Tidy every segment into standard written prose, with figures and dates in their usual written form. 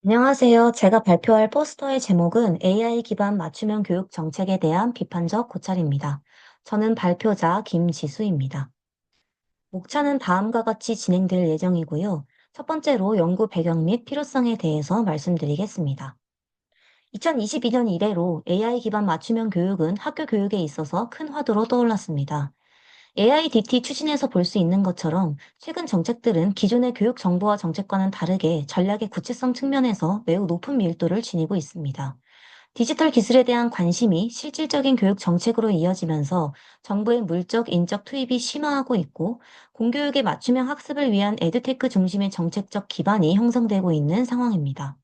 안녕하세요. 제가 발표할 포스터의 제목은 AI 기반 맞춤형 교육 정책에 대한 비판적 고찰입니다. 저는 발표자 김지수입니다. 목차는 다음과 같이 진행될 예정이고요. 첫 번째로 연구 배경 및 필요성에 대해서 말씀드리겠습니다. 2022년 이래로 AI 기반 맞춤형 교육은 학교 교육에 있어서 큰 화두로 떠올랐습니다. AIDT 추진에서 볼 수 있는 것처럼 최근 정책들은 기존의 교육 정보와 정책과는 다르게 전략의 구체성 측면에서 매우 높은 밀도를 지니고 있습니다. 디지털 기술에 대한 관심이 실질적인 교육 정책으로 이어지면서 정부의 물적, 인적 투입이 심화하고 있고 공교육의 맞춤형 학습을 위한 에듀테크 중심의 정책적 기반이 형성되고 있는 상황입니다.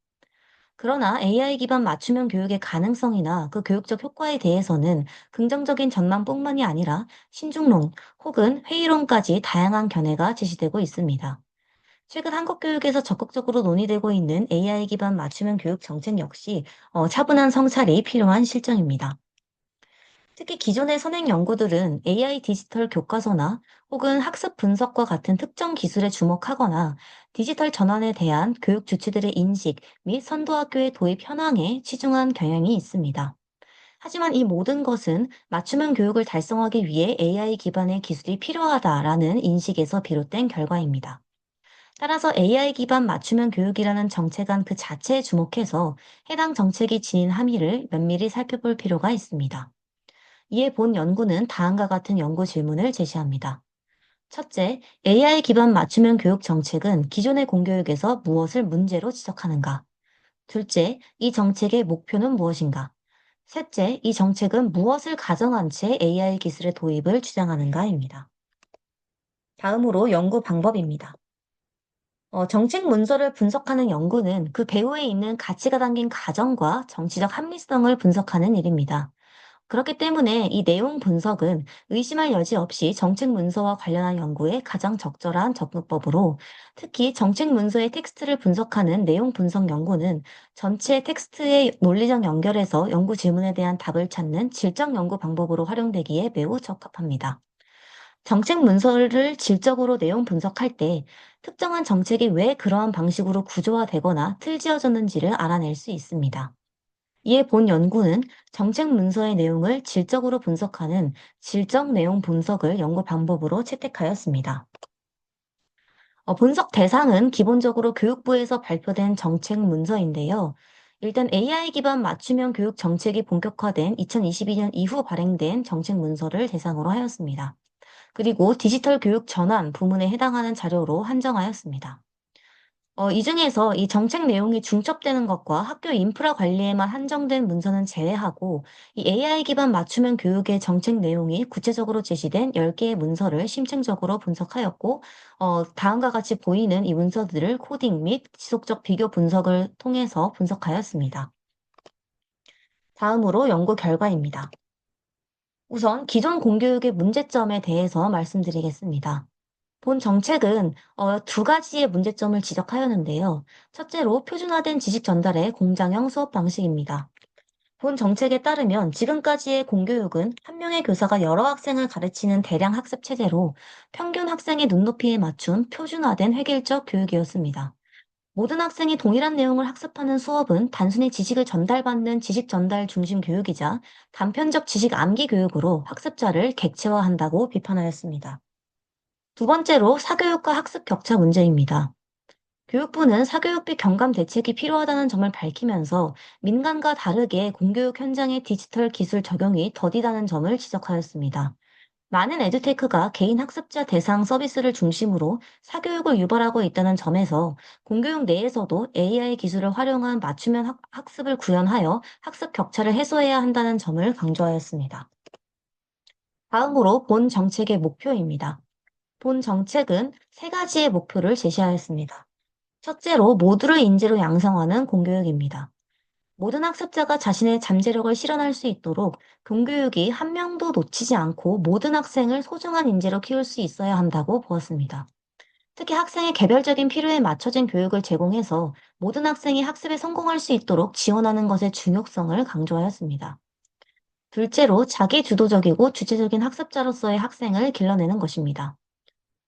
그러나 AI 기반 맞춤형 교육의 가능성이나 그 교육적 효과에 대해서는 긍정적인 전망뿐만이 아니라 신중론 혹은 회의론까지 다양한 견해가 제시되고 있습니다. 최근 한국 교육에서 적극적으로 논의되고 있는 AI 기반 맞춤형 교육 정책 역시 차분한 성찰이 필요한 실정입니다. 특히 기존의 선행 연구들은 AI 디지털 교과서나 혹은 학습 분석과 같은 특정 기술에 주목하거나 디지털 전환에 대한 교육 주체들의 인식 및 선도학교의 도입 현황에 치중한 경향이 있습니다. 하지만 이 모든 것은 맞춤형 교육을 달성하기 위해 AI 기반의 기술이 필요하다라는 인식에서 비롯된 결과입니다. 따라서 AI 기반 맞춤형 교육이라는 정책안 그 자체에 주목해서 해당 정책이 지닌 함의를 면밀히 살펴볼 필요가 있습니다. 이에 본 연구는 다음과 같은 연구 질문을 제시합니다. 첫째, AI 기반 맞춤형 교육 정책은 기존의 공교육에서 무엇을 문제로 지적하는가? 둘째, 이 정책의 목표는 무엇인가? 셋째, 이 정책은 무엇을 가정한 채 AI 기술의 도입을 주장하는가입니다. 다음으로 연구 방법입니다. 정책 문서를 분석하는 연구는 그 배후에 있는 가치가 담긴 가정과 정치적 합리성을 분석하는 일입니다. 그렇기 때문에 이 내용 분석은 의심할 여지 없이 정책 문서와 관련한 연구에 가장 적절한 접근법으로, 특히 정책 문서의 텍스트를 분석하는 내용 분석 연구는 전체 텍스트의 논리적 연결에서 연구 질문에 대한 답을 찾는 질적 연구 방법으로 활용되기에 매우 적합합니다. 정책 문서를 질적으로 내용 분석할 때 특정한 정책이 왜 그러한 방식으로 구조화되거나 틀지어졌는지를 알아낼 수 있습니다. 이에 본 연구는 정책 문서의 내용을 질적으로 분석하는 질적 내용 분석을 연구 방법으로 채택하였습니다. 분석 대상은 기본적으로 교육부에서 발표된 정책 문서인데요. 일단 AI 기반 맞춤형 교육 정책이 본격화된 2022년 이후 발행된 정책 문서를 대상으로 하였습니다. 그리고 디지털 교육 전환 부문에 해당하는 자료로 한정하였습니다. 이 중에서 이 정책 내용이 중첩되는 것과 학교 인프라 관리에만 한정된 문서는 제외하고 이 AI 기반 맞춤형 교육의 정책 내용이 구체적으로 제시된 10개의 문서를 심층적으로 분석하였고, 다음과 같이 보이는 이 문서들을 코딩 및 지속적 비교 분석을 통해서 분석하였습니다. 다음으로 연구 결과입니다. 우선 기존 공교육의 문제점에 대해서 말씀드리겠습니다. 본 정책은 두 가지의 문제점을 지적하였는데요. 첫째로 표준화된 지식 전달의 공장형 수업 방식입니다. 본 정책에 따르면 지금까지의 공교육은 한 명의 교사가 여러 학생을 가르치는 대량 학습 체제로 평균 학생의 눈높이에 맞춘 표준화된 획일적 교육이었습니다. 모든 학생이 동일한 내용을 학습하는 수업은 단순히 지식을 전달받는 지식 전달 중심 교육이자 단편적 지식 암기 교육으로 학습자를 객체화한다고 비판하였습니다. 두 번째로 사교육과 학습 격차 문제입니다. 교육부는 사교육비 경감 대책이 필요하다는 점을 밝히면서 민간과 다르게 공교육 현장의 디지털 기술 적용이 더디다는 점을 지적하였습니다. 많은 에듀테크가 개인 학습자 대상 서비스를 중심으로 사교육을 유발하고 있다는 점에서 공교육 내에서도 AI 기술을 활용한 맞춤형 학습을 구현하여 학습 격차를 해소해야 한다는 점을 강조하였습니다. 다음으로 본 정책의 목표입니다. 본 정책은 세 가지의 목표를 제시하였습니다. 첫째로 모두를 인재로 양성하는 공교육입니다. 모든 학습자가 자신의 잠재력을 실현할 수 있도록 공교육이 한 명도 놓치지 않고 모든 학생을 소중한 인재로 키울 수 있어야 한다고 보았습니다. 특히 학생의 개별적인 필요에 맞춰진 교육을 제공해서 모든 학생이 학습에 성공할 수 있도록 지원하는 것의 중요성을 강조하였습니다. 둘째로 자기 주도적이고 주체적인 학습자로서의 학생을 길러내는 것입니다.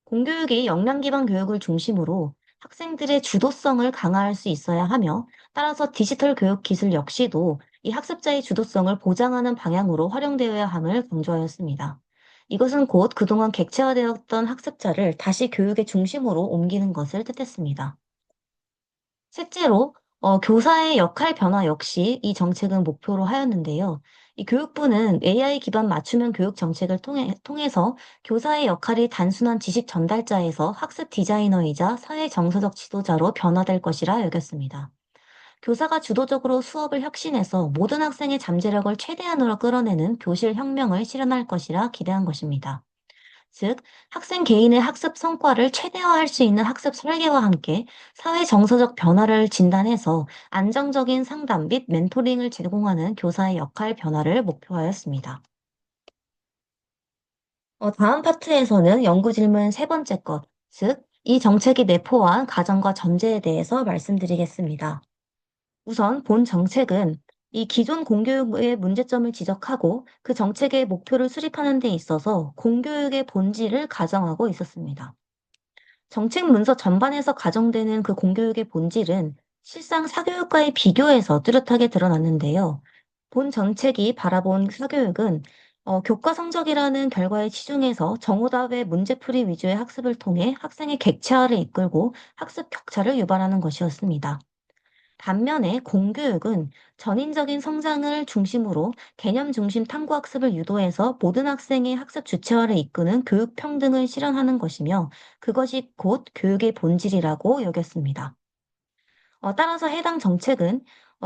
공교육이 역량 기반 교육을 중심으로 학생들의 주도성을 강화할 수 있어야 하며, 따라서 디지털 교육 기술 역시도 이 학습자의 주도성을 보장하는 방향으로 활용되어야 함을 강조하였습니다. 이것은 곧 그동안 객체화되었던 학습자를 다시 교육의 중심으로 옮기는 것을 뜻했습니다. 실제로 교사의 역할 변화 역시 이 정책은 목표로 하였는데요. 이 교육부는 AI 기반 맞춤형 교육 정책을 통해서 교사의 역할이 단순한 지식 전달자에서 학습 디자이너이자 사회 정서적 지도자로 변화될 것이라 여겼습니다. 교사가 주도적으로 수업을 혁신해서 모든 학생의 잠재력을 최대한으로 끌어내는 교실 혁명을 실현할 것이라 기대한 것입니다. 즉, 학생 개인의 학습 성과를 최대화할 수 있는 학습 설계와 함께 사회 정서적 변화를 진단해서 안정적인 상담 및 멘토링을 제공하는 교사의 역할 변화를 목표하였습니다. 다음 파트에서는 연구 질문 세 번째 것, 즉, 이 정책이 내포한 가정과 전제에 대해서 말씀드리겠습니다. 우선 본 정책은 이 기존 공교육의 문제점을 지적하고 그 정책의 목표를 수립하는 데 있어서 공교육의 본질을 가정하고 있었습니다. 정책 문서 전반에서 가정되는 그 공교육의 본질은 실상 사교육과의 비교에서 뚜렷하게 드러났는데요. 본 정책이 바라본 사교육은 교과 성적이라는 결과에 치중해서 정오답의 문제풀이 위주의 학습을 통해 학생의 객체화를 이끌고 학습 격차를 유발하는 것이었습니다. 반면에 공교육은 전인적인 성장을 중심으로 개념 중심 탐구 학습을 유도해서 모든 학생의 학습 주체화를 이끄는 교육 평등을 실현하는 것이며 그것이 곧 교육의 본질이라고 여겼습니다. 따라서 해당 정책은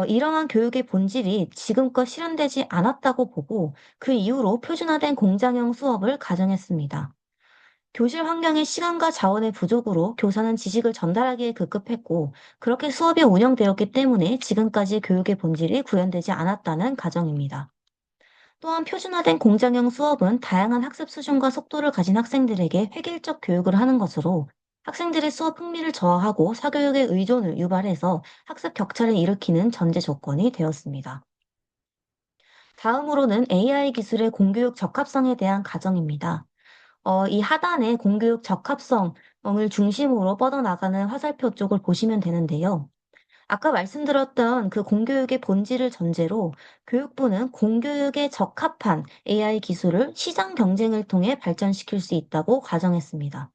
이러한 교육의 본질이 지금껏 실현되지 않았다고 보고 그 이후로 표준화된 공장형 수업을 가정했습니다. 교실 환경의 시간과 자원의 부족으로 교사는 지식을 전달하기에 급급했고, 그렇게 수업이 운영되었기 때문에 지금까지 교육의 본질이 구현되지 않았다는 가정입니다. 또한 표준화된 공장형 수업은 다양한 학습 수준과 속도를 가진 학생들에게 획일적 교육을 하는 것으로 학생들의 수업 흥미를 저하하고 사교육의 의존을 유발해서 학습 격차를 일으키는 전제 조건이 되었습니다. 다음으로는 AI 기술의 공교육 적합성에 대한 가정입니다. 이 하단의 공교육 적합성을 중심으로 뻗어나가는 화살표 쪽을 보시면 되는데요. 아까 말씀드렸던 그 공교육의 본질을 전제로 교육부는 공교육에 적합한 AI 기술을 시장 경쟁을 통해 발전시킬 수 있다고 가정했습니다.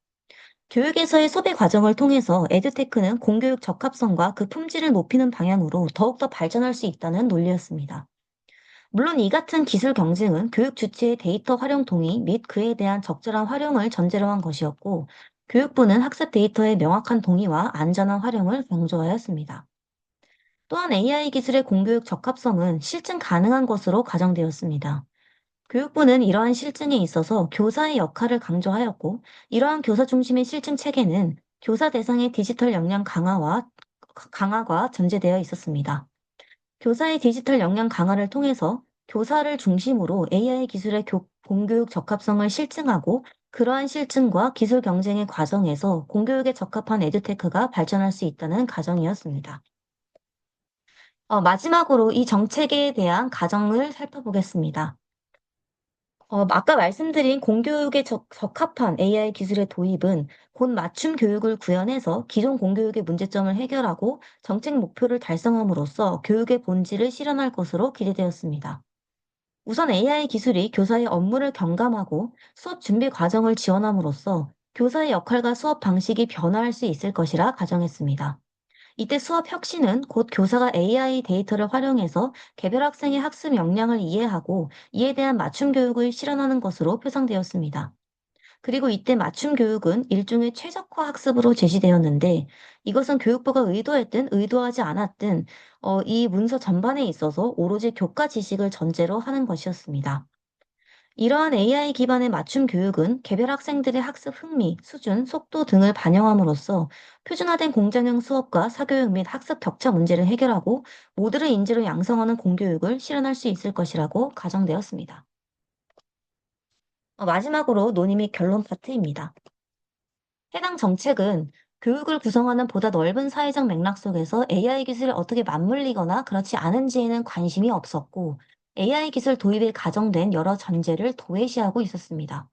교육에서의 소비 과정을 통해서 에듀테크는 공교육 적합성과 그 품질을 높이는 방향으로 더욱더 발전할 수 있다는 논리였습니다. 물론 이 같은 기술 경쟁은 교육 주체의 데이터 활용 동의 및 그에 대한 적절한 활용을 전제로 한 것이었고, 교육부는 학습 데이터의 명확한 동의와 안전한 활용을 강조하였습니다. 또한 AI 기술의 공교육 적합성은 실증 가능한 것으로 가정되었습니다. 교육부는 이러한 실증에 있어서 교사의 역할을 강조하였고, 이러한 교사 중심의 실증 체계는 교사 대상의 디지털 역량 강화가 전제되어 있었습니다. 교사의 디지털 역량 강화를 통해서 교사를 중심으로 AI 기술의 공교육 적합성을 실증하고 그러한 실증과 기술 경쟁의 과정에서 공교육에 적합한 에듀테크가 발전할 수 있다는 가정이었습니다. 마지막으로 이 정책에 대한 가정을 살펴보겠습니다. 아까 말씀드린 공교육에 적합한 AI 기술의 도입은 곧 맞춤 교육을 구현해서 기존 공교육의 문제점을 해결하고 정책 목표를 달성함으로써 교육의 본질을 실현할 것으로 기대되었습니다. 우선 AI 기술이 교사의 업무를 경감하고 수업 준비 과정을 지원함으로써 교사의 역할과 수업 방식이 변화할 수 있을 것이라 가정했습니다. 이때 수업 혁신은 곧 교사가 AI 데이터를 활용해서 개별 학생의 학습 역량을 이해하고 이에 대한 맞춤 교육을 실현하는 것으로 표상되었습니다. 그리고 이때 맞춤 교육은 일종의 최적화 학습으로 제시되었는데 이것은 교육부가 의도했든 의도하지 않았든 이 문서 전반에 있어서 오로지 교과 지식을 전제로 하는 것이었습니다. 이러한 AI 기반의 맞춤 교육은 개별 학생들의 학습 흥미, 수준, 속도 등을 반영함으로써 표준화된 공장형 수업과 사교육 및 학습 격차 문제를 해결하고 모두를 인재로 양성하는 공교육을 실현할 수 있을 것이라고 가정되었습니다. 마지막으로 논의 및 결론 파트입니다. 해당 정책은 교육을 구성하는 보다 넓은 사회적 맥락 속에서 AI 기술을 어떻게 맞물리거나 그렇지 않은지에는 관심이 없었고 AI 기술 도입에 가정된 여러 전제를 도외시하고 있었습니다.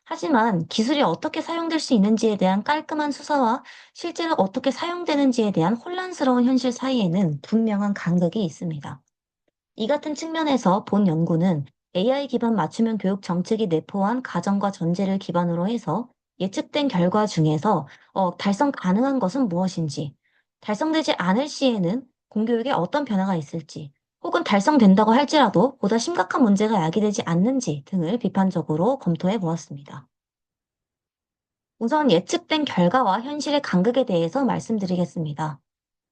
하지만 기술이 어떻게 사용될 수 있는지에 대한 깔끔한 수사와 실제로 어떻게 사용되는지에 대한 혼란스러운 현실 사이에는 분명한 간극이 있습니다. 이 같은 측면에서 본 연구는 AI 기반 맞춤형 교육 정책이 내포한 가정과 전제를 기반으로 해서 예측된 결과 중에서 달성 가능한 것은 무엇인지, 달성되지 않을 시에는 공교육에 어떤 변화가 있을지, 혹은 달성된다고 할지라도 보다 심각한 문제가 야기되지 않는지 등을 비판적으로 검토해 보았습니다. 우선 예측된 결과와 현실의 간극에 대해서 말씀드리겠습니다.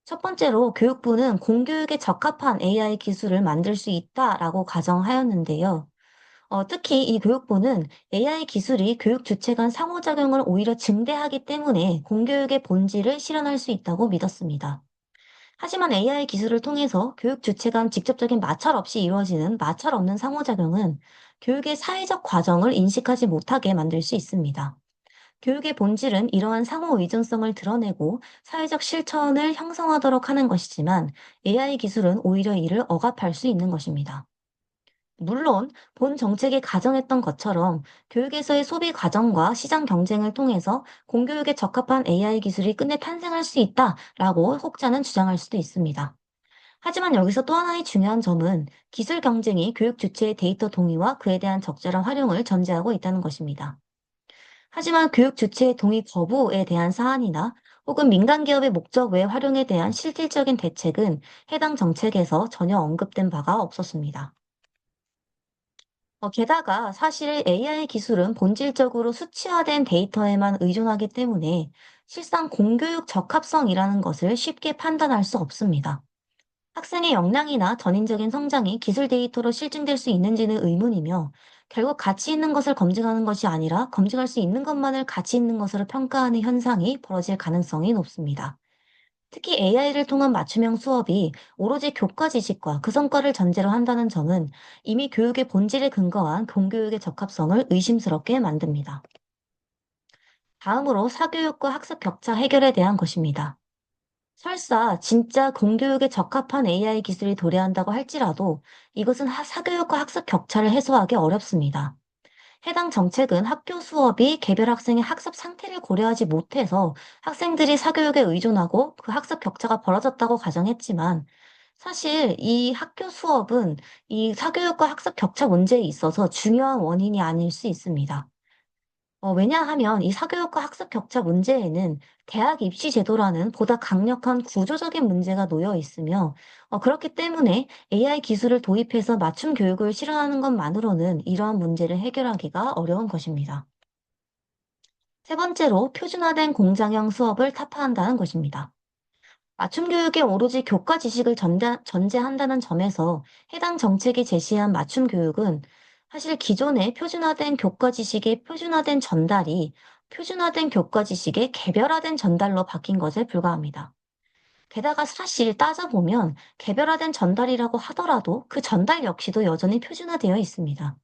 첫 번째로 교육부는 공교육에 적합한 AI 기술을 만들 수 있다라고 가정하였는데요. 특히 이 교육부는 AI 기술이 교육 주체 간 상호작용을 오히려 증대하기 때문에 공교육의 본질을 실현할 수 있다고 믿었습니다. 하지만 AI 기술을 통해서 교육 주체 간 직접적인 마찰 없이 이루어지는 마찰 없는 상호작용은 교육의 사회적 과정을 인식하지 못하게 만들 수 있습니다. 교육의 본질은 이러한 상호 의존성을 드러내고 사회적 실천을 형성하도록 하는 것이지만 AI 기술은 오히려 이를 억압할 수 있는 것입니다. 물론 본 정책이 가정했던 것처럼 교육에서의 소비 과정과 시장 경쟁을 통해서 공교육에 적합한 AI 기술이 끝내 탄생할 수 있다라고 혹자는 주장할 수도 있습니다. 하지만 여기서 또 하나의 중요한 점은 기술 경쟁이 교육 주체의 데이터 동의와 그에 대한 적절한 활용을 전제하고 있다는 것입니다. 하지만 교육 주체의 동의 거부에 대한 사안이나 혹은 민간 기업의 목적 외 활용에 대한 실질적인 대책은 해당 정책에서 전혀 언급된 바가 없었습니다. 게다가 사실 AI 기술은 본질적으로 수치화된 데이터에만 의존하기 때문에 실상 공교육 적합성이라는 것을 쉽게 판단할 수 없습니다. 학생의 역량이나 전인적인 성장이 기술 데이터로 실증될 수 있는지는 의문이며, 결국 가치 있는 것을 검증하는 것이 아니라 검증할 수 있는 것만을 가치 있는 것으로 평가하는 현상이 벌어질 가능성이 높습니다. 특히 AI를 통한 맞춤형 수업이 오로지 교과 지식과 그 성과를 전제로 한다는 점은 이미 교육의 본질에 근거한 공교육의 적합성을 의심스럽게 만듭니다. 다음으로 사교육과 학습 격차 해결에 대한 것입니다. 설사 진짜 공교육에 적합한 AI 기술이 도래한다고 할지라도 이것은 사교육과 학습 격차를 해소하기 어렵습니다. 해당 정책은 학교 수업이 개별 학생의 학습 상태를 고려하지 못해서 학생들이 사교육에 의존하고 그 학습 격차가 벌어졌다고 가정했지만, 사실 이 학교 수업은 이 사교육과 학습 격차 문제에 있어서 중요한 원인이 아닐 수 있습니다. 왜냐하면 이 사교육과 학습 격차 문제에는 대학 입시 제도라는 보다 강력한 구조적인 문제가 놓여 있으며, 그렇기 때문에 AI 기술을 도입해서 맞춤 교육을 실현하는 것만으로는 이러한 문제를 해결하기가 어려운 것입니다. 세 번째로 표준화된 공장형 수업을 타파한다는 것입니다. 맞춤 교육에 오로지 교과 지식을 전제한다는 점에서 해당 정책이 제시한 맞춤 교육은 사실 기존의 표준화된 교과 지식의 표준화된 전달이 표준화된 교과 지식의 개별화된 전달로 바뀐 것에 불과합니다. 게다가 사실 따져보면 개별화된 전달이라고 하더라도 그 전달 역시도 여전히 표준화되어 있습니다.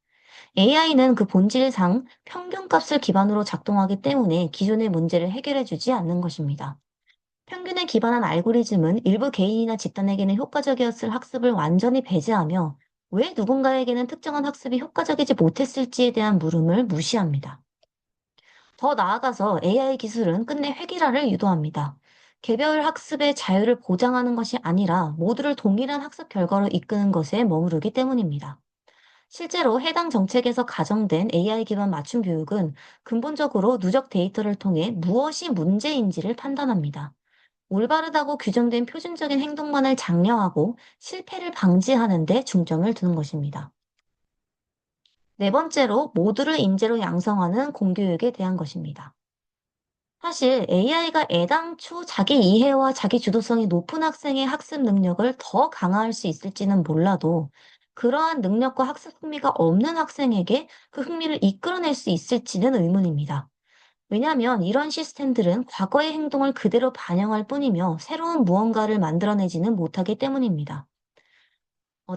AI는 그 본질상 평균값을 기반으로 작동하기 때문에 기존의 문제를 해결해주지 않는 것입니다. 평균에 기반한 알고리즘은 일부 개인이나 집단에게는 효과적이었을 학습을 완전히 배제하며, 왜 누군가에게는 특정한 학습이 효과적이지 못했을지에 대한 물음을 무시합니다. 더 나아가서 AI 기술은 끝내 획일화를 유도합니다. 개별 학습의 자유를 보장하는 것이 아니라 모두를 동일한 학습 결과로 이끄는 것에 머무르기 때문입니다. 실제로 해당 정책에서 가정된 AI 기반 맞춤 교육은 근본적으로 누적 데이터를 통해 무엇이 문제인지를 판단합니다. 올바르다고 규정된 표준적인 행동만을 장려하고 실패를 방지하는 데 중점을 두는 것입니다. 네 번째로 모두를 인재로 양성하는 공교육에 대한 것입니다. 사실 AI가 애당초 자기 이해와 자기 주도성이 높은 학생의 학습 능력을 더 강화할 수 있을지는 몰라도, 그러한 능력과 학습 흥미가 없는 학생에게 그 흥미를 이끌어낼 수 있을지는 의문입니다. 왜냐하면 이런 시스템들은 과거의 행동을 그대로 반영할 뿐이며 새로운 무언가를 만들어내지는 못하기 때문입니다.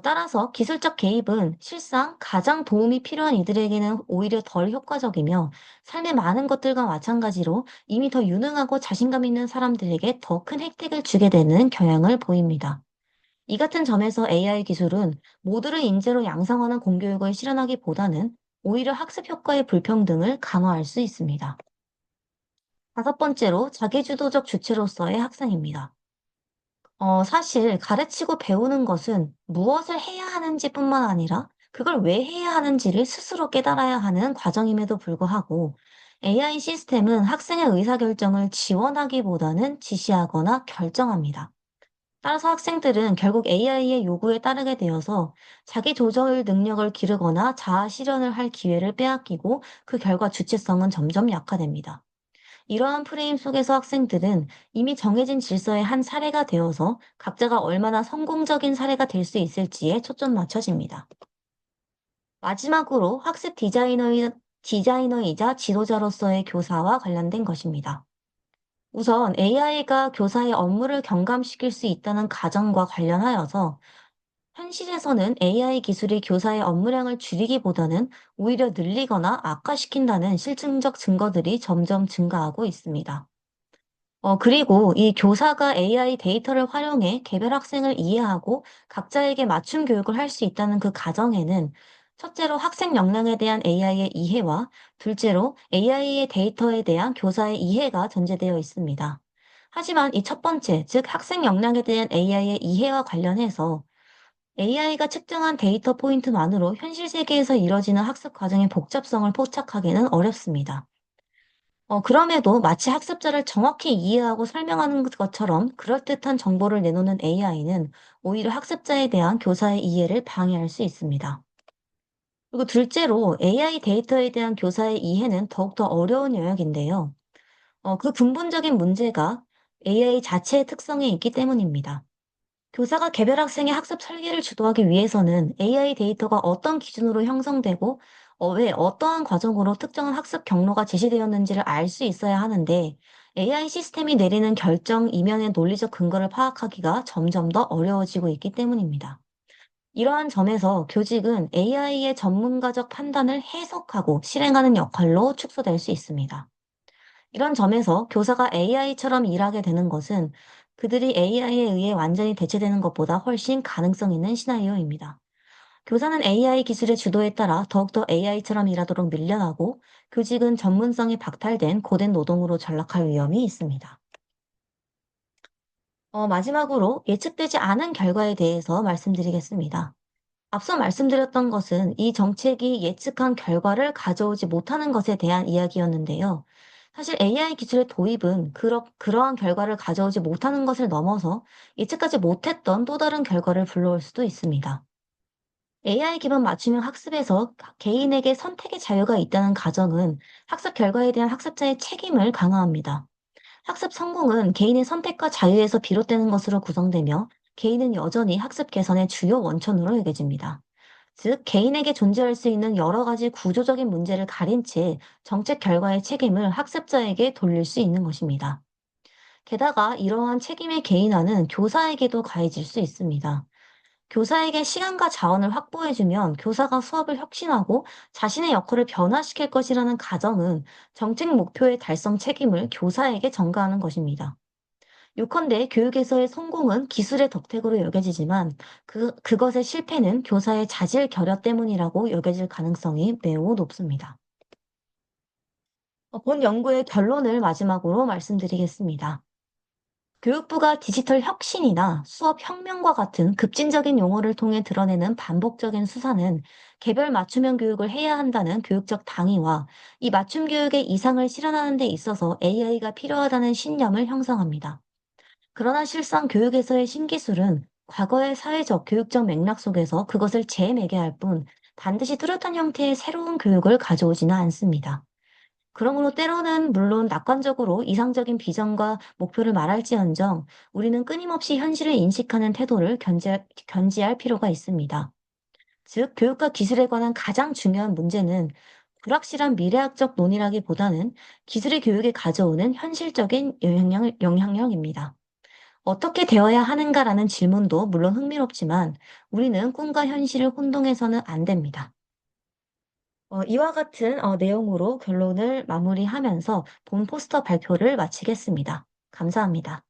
따라서 기술적 개입은 실상 가장 도움이 필요한 이들에게는 오히려 덜 효과적이며, 삶의 많은 것들과 마찬가지로 이미 더 유능하고 자신감 있는 사람들에게 더 큰 혜택을 주게 되는 경향을 보입니다. 이 같은 점에서 AI 기술은 모두를 인재로 양성하는 공교육을 실현하기보다는 오히려 학습 효과의 불평등을 강화할 수 있습니다. 다섯 번째로 자기주도적 주체로서의 학생입니다. 사실 가르치고 배우는 것은 무엇을 해야 하는지뿐만 아니라 그걸 왜 해야 하는지를 스스로 깨달아야 하는 과정임에도 불구하고 AI 시스템은 학생의 의사결정을 지원하기보다는 지시하거나 결정합니다. 따라서 학생들은 결국 AI의 요구에 따르게 되어서 자기 조절 능력을 기르거나 자아 실현을 할 기회를 빼앗기고 그 결과 주체성은 점점 약화됩니다. 이러한 프레임 속에서 학생들은 이미 정해진 질서의 한 사례가 되어서 각자가 얼마나 성공적인 사례가 될 수 있을지에 초점 맞춰집니다. 마지막으로 학습 디자이너이자 지도자로서의 교사와 관련된 것입니다. 우선 AI가 교사의 업무를 경감시킬 수 있다는 가정과 관련하여서 현실에서는 AI 기술이 교사의 업무량을 줄이기보다는 오히려 늘리거나 악화시킨다는 실증적 증거들이 점점 증가하고 있습니다. 그리고 이 교사가 AI 데이터를 활용해 개별 학생을 이해하고 각자에게 맞춤 교육을 할 수 있다는 그 가정에는 첫째로 학생 역량에 대한 AI의 이해와 둘째로 AI의 데이터에 대한 교사의 이해가 전제되어 있습니다. 하지만 이 첫 번째, 즉 학생 역량에 대한 AI의 이해와 관련해서 AI가 측정한 데이터 포인트만으로 현실 세계에서 이뤄지는 학습 과정의 복잡성을 포착하기는 어렵습니다. 그럼에도 마치 학습자를 정확히 이해하고 설명하는 것처럼 그럴듯한 정보를 내놓는 AI는 오히려 학습자에 대한 교사의 이해를 방해할 수 있습니다. 그리고 둘째로 AI 데이터에 대한 교사의 이해는 더욱더 어려운 영역인데요. 그 근본적인 문제가 AI 자체의 특성에 있기 때문입니다. 교사가 개별 학생의 학습 설계를 주도하기 위해서는 AI 데이터가 어떤 기준으로 형성되고 왜 어떠한 과정으로 특정한 학습 경로가 제시되었는지를 알 수 있어야 하는데 AI 시스템이 내리는 결정 이면의 논리적 근거를 파악하기가 점점 더 어려워지고 있기 때문입니다. 이러한 점에서 교직은 AI의 전문가적 판단을 해석하고 실행하는 역할로 축소될 수 있습니다. 이런 점에서 교사가 AI처럼 일하게 되는 것은 그들이 AI에 의해 완전히 대체되는 것보다 훨씬 가능성 있는 시나리오입니다. 교사는 AI 기술의 주도에 따라 더욱더 AI처럼 일하도록 밀려나고 교직은 전문성이 박탈된 고된 노동으로 전락할 위험이 있습니다. 마지막으로 예측되지 않은 결과에 대해서 말씀드리겠습니다. 앞서 말씀드렸던 것은 이 정책이 예측한 결과를 가져오지 못하는 것에 대한 이야기였는데요. 사실 AI 기술의 도입은 그러한 결과를 가져오지 못하는 것을 넘어서 예측하지 못했던 또 다른 결과를 불러올 수도 있습니다. AI 기반 맞춤형 학습에서 개인에게 선택의 자유가 있다는 가정은 학습 결과에 대한 학습자의 책임을 강화합니다. 학습 성공은 개인의 선택과 자유에서 비롯되는 것으로 구성되며 개인은 여전히 학습 개선의 주요 원천으로 여겨집니다. 즉, 개인에게 존재할 수 있는 여러 가지 구조적인 문제를 가린 채 정책 결과의 책임을 학습자에게 돌릴 수 있는 것입니다. 게다가 이러한 책임의 개인화는 교사에게도 가해질 수 있습니다. 교사에게 시간과 자원을 확보해주면 교사가 수업을 혁신하고 자신의 역할을 변화시킬 것이라는 가정은 정책 목표의 달성 책임을 교사에게 전가하는 것입니다. 요컨대 교육에서의 성공은 기술의 덕택으로 여겨지지만 그것의 실패는 교사의 자질 결여 때문이라고 여겨질 가능성이 매우 높습니다. 본 연구의 결론을 마지막으로 말씀드리겠습니다. 교육부가 디지털 혁신이나 수업 혁명과 같은 급진적인 용어를 통해 드러내는 반복적인 수사는 개별 맞춤형 교육을 해야 한다는 교육적 당위와 이 맞춤 교육의 이상을 실현하는 데 있어서 AI가 필요하다는 신념을 형성합니다. 그러나 실상 교육에서의 신기술은 과거의 사회적, 교육적 맥락 속에서 그것을 재매개할 뿐 반드시 뚜렷한 형태의 새로운 교육을 가져오지는 않습니다. 그러므로 때로는 물론 낙관적으로 이상적인 비전과 목표를 말할지언정 우리는 끊임없이 현실을 인식하는 태도를 견지할 필요가 있습니다. 즉, 교육과 기술에 관한 가장 중요한 문제는 불확실한 미래학적 논의라기보다는 기술이 교육에 가져오는 현실적인 영향력입니다. 어떻게 되어야 하는가라는 질문도 물론 흥미롭지만 우리는 꿈과 현실을 혼동해서는 안 됩니다. 이와 같은 내용으로 결론을 마무리하면서 본 포스터 발표를 마치겠습니다. 감사합니다.